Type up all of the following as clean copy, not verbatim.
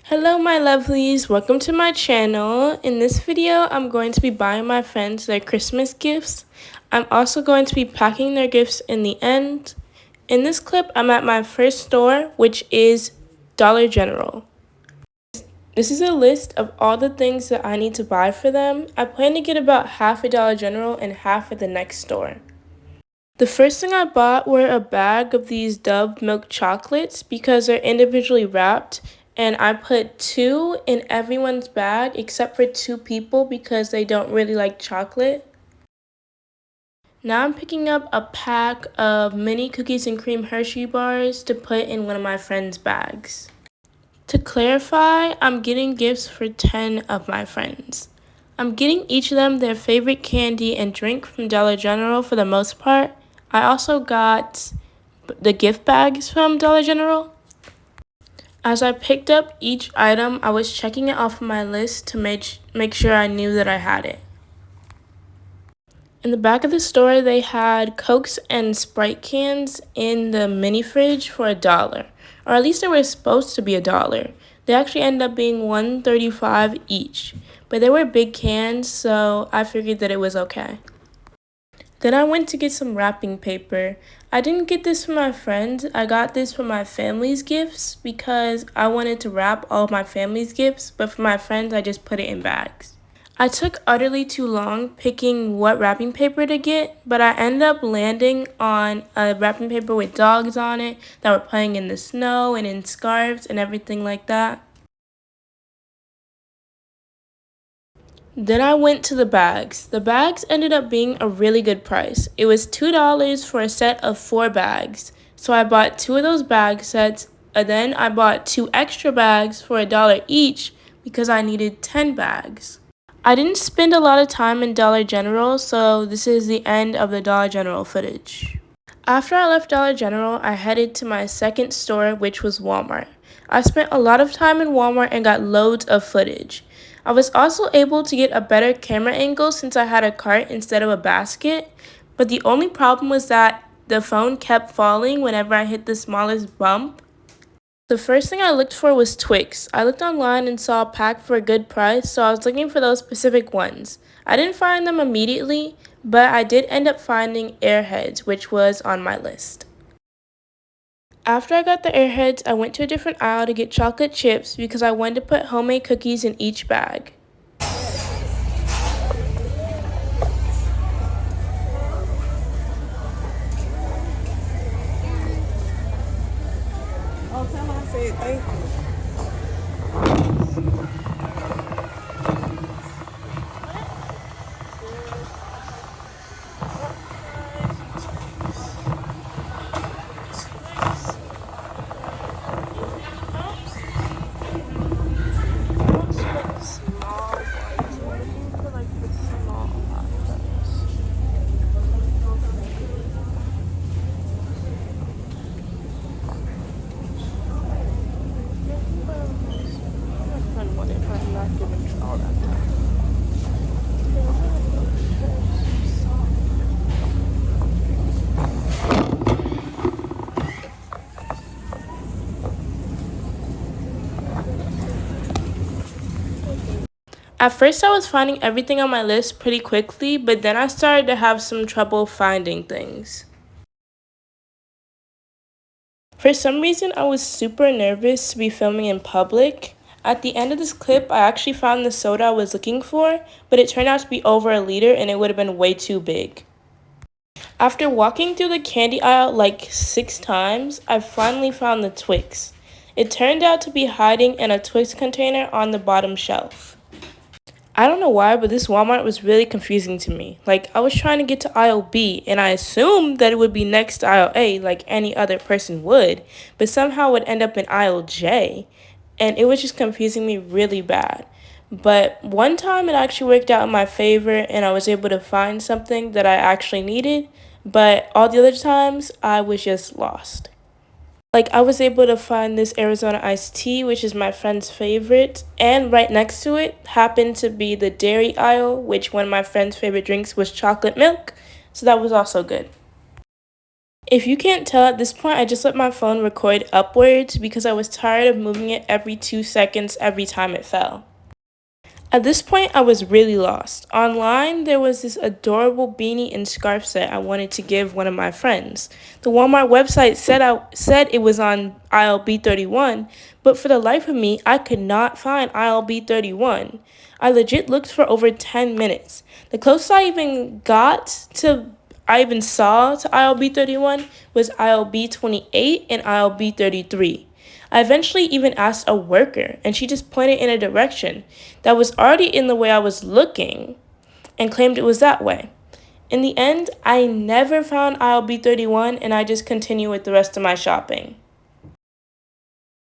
Hello my lovelies, welcome to my channel. In this video, I'm going to be buying my friends their Christmas gifts. I'm also going to be packing their gifts in the end. In this clip, I'm at my first store, which is Dollar General. This is a list of all the things that I need to buy for them. I plan to get about half at Dollar General and half at the next store. The first thing I bought were a bag of these Dove milk chocolates because they're individually wrapped, and I put 2 in everyone's bag except for 2 people because they don't really like chocolate. Now I'm picking up a pack of mini cookies and cream Hershey bars to put in one of my friends' bags. To clarify, I'm getting gifts for 10 of my friends. I'm getting each of them their favorite candy and drink from Dollar General for the most part. I also got the gift bags from Dollar General. As I picked up each item, I was checking it off of my list to make sure I knew that I had it. In the back of the store, they had Cokes and Sprite cans in the mini fridge for $1, or at least they were supposed to be $1. They actually ended up being $1.35 each, but they were big cans, so I figured that it was okay. Then I went to get some wrapping paper. I didn't get this for my friends. I got this for my family's gifts because I wanted to wrap all of my family's gifts, but for my friends, I just put it in bags. I took utterly too long picking what wrapping paper to get, but I ended up landing on a wrapping paper with dogs on it that were playing in the snow and in scarves and everything like that. Then I went to the bags. The bags ended up being a really good price. It was $2 for a set of 4 bags. So I bought 2 of those bag sets, and then I bought 2 extra bags for $1 each because I needed 10 bags. I didn't spend a lot of time in Dollar General, so this is the end of the Dollar General footage. After I left Dollar General, I headed to my second store, which was Walmart. I spent a lot of time in Walmart and got loads of footage. I was also able to get a better camera angle since I had a cart instead of a basket, but the only problem was that the phone kept falling whenever I hit the smallest bump. The first thing I looked for was Twix. I looked online and saw a pack for a good price, so I was looking for those specific ones. I didn't find them immediately, but I did end up finding Airheads, which was on my list. After I got the Airheads, I went to a different aisle to get chocolate chips because I wanted to put homemade cookies in each bag. Oh, tell her I said thank you. At first, I was finding everything on my list pretty quickly, but then I started to have some trouble finding things. For some reason, I was super nervous to be filming in public. At the end of this clip, I actually found the soda I was looking for, but it turned out to be over 1 liter and it would have been way too big. After walking through the candy aisle like 6 times, I finally found the Twix. It turned out to be hiding in a Twix container on the bottom shelf. I don't know why, but this Walmart was really confusing to me. Like, I was trying to get to aisle B, and I assumed that it would be next to aisle A like any other person would, but somehow it would end up in aisle J, and it was just confusing me really bad. But one time it actually worked out in my favor, and I was able to find something that I actually needed, but all the other times, I was just lost. Like, I was able to find this Arizona iced tea, which is my friend's favorite, and right next to it happened to be the dairy aisle, which one of my friend's favorite drinks was chocolate milk, so that was also good. If you can't tell at this point, I just let my phone record upwards because I was tired of moving it every 2 seconds every time it fell. At this point, I was really lost. Online, there was this adorable beanie and scarf set I wanted to give one of my friends. The Walmart website said it was on aisle B31, but for the life of me, I could not find aisle B31. I legit looked for over 10 minutes. The closest I even saw to aisle B31 was aisle B28 and aisle B33. I eventually even asked a worker, and she just pointed in a direction that was already in the way I was looking and claimed it was that way. In the end, I never found aisle B31 and I just continued with the rest of my shopping.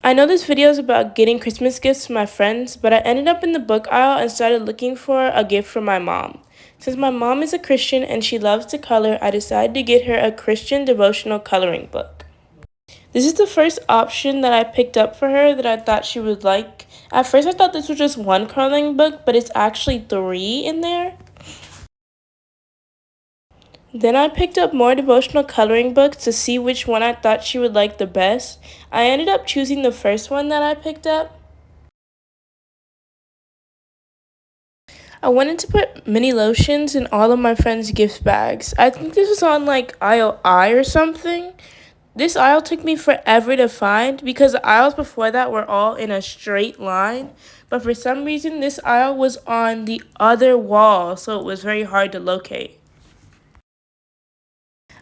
I know this video is about getting Christmas gifts for my friends, but I ended up in the book aisle and started looking for a gift for my mom. Since my mom is a Christian and she loves to color, I decided to get her a Christian devotional coloring book. This is the first option that I picked up for her that I thought she would like. At first I thought this was just one coloring book, but it's actually 3 in there. Then I picked up more devotional coloring books to see which one I thought she would like the best. I ended up choosing the first one that I picked up. I wanted to put mini lotions in all of my friends' gift bags. I think this was on like aisle I or something. This aisle took me forever to find because the aisles before that were all in a straight line. But for some reason, this aisle was on the other wall, so it was very hard to locate.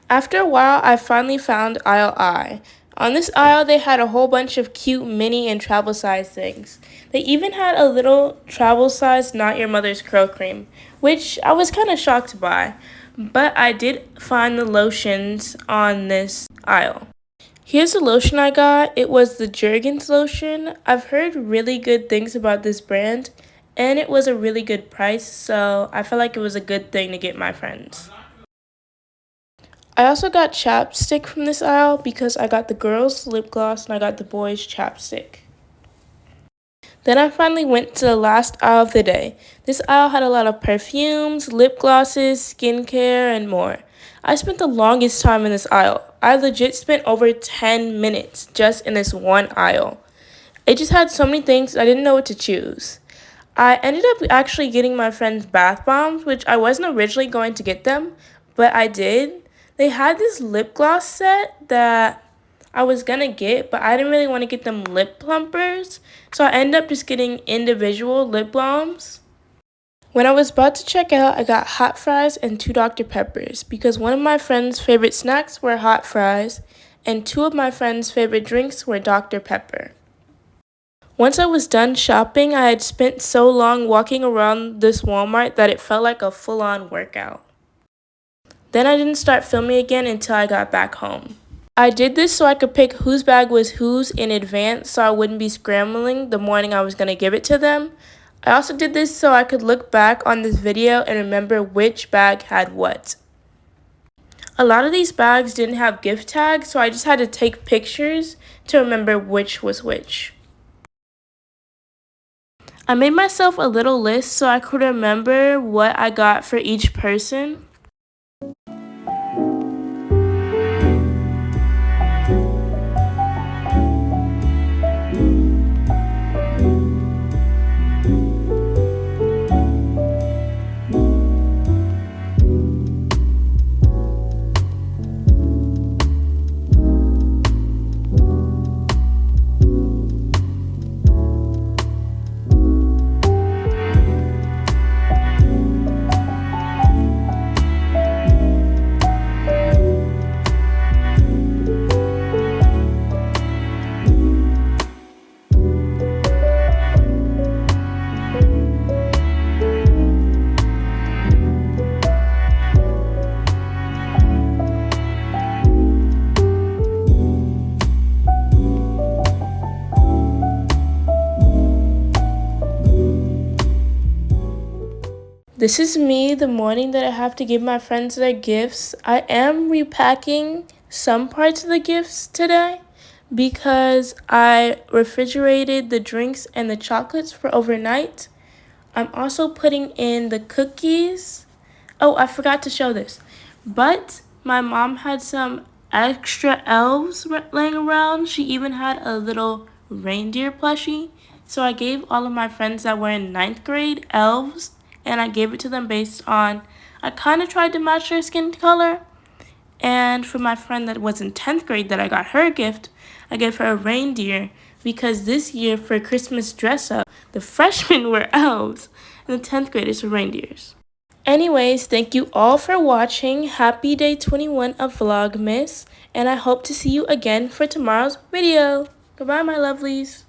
After a while, I finally found aisle I. On this aisle, they had a whole bunch of cute mini and travel size things. They even had a little travel size Not Your Mother's Curl Cream, which I was kind of shocked by. But I did find the lotions on this aisle. Here's the lotion I got. It was the Jergens lotion. I've heard really good things about this brand, and it was a really good price, so I felt like it was a good thing to get my friends. I also got chapstick from this aisle because I got the girls' lip gloss and I got the boys' chapstick. Then I finally went to the last aisle of the day. This aisle had a lot of perfumes, lip glosses, skincare, and more. I spent the longest time in this aisle. I legit spent over 10 minutes just in this one aisle. It just had so many things I didn't know what to choose. I ended up actually getting my friend's bath bombs, which I wasn't originally going to get them, but I did. They had this lip gloss set that I was gonna get, but I didn't really want to get them lip plumpers, so I ended up just getting individual lip balms. When I was about to check out, I got hot fries and 2 Dr. Peppers because one of my friend's favorite snacks were hot fries and 2 of my friend's favorite drinks were Dr. Pepper. Once I was done shopping, I had spent so long walking around this Walmart that it felt like a full-on workout. Then I didn't start filming again until I got back home. I did this so I could pick whose bag was whose in advance so I wouldn't be scrambling the morning I was going to give it to them. I also did this so I could look back on this video and remember which bag had what. A lot of these bags didn't have gift tags, so I just had to take pictures to remember which was which. I made myself a little list so I could remember what I got for each person. This is me the morning that I have to give my friends their gifts. I am repacking some parts of the gifts today because I refrigerated the drinks and the chocolates for overnight. I'm also putting in the cookies. Oh, I forgot to show this. But my mom had some extra elves laying around. She even had a little reindeer plushie. So I gave all of my friends that were in 9th grade elves, and I gave it to them based on, I kind of tried to match their skin color. And for my friend that was in 10th grade that I got her a gift, I gave her a reindeer because this year for Christmas dress up, the freshmen were elves and the 10th graders were reindeers. Anyways, thank you all for watching. Happy day 21 of Vlogmas, and I hope to see you again for tomorrow's video. Goodbye, my lovelies.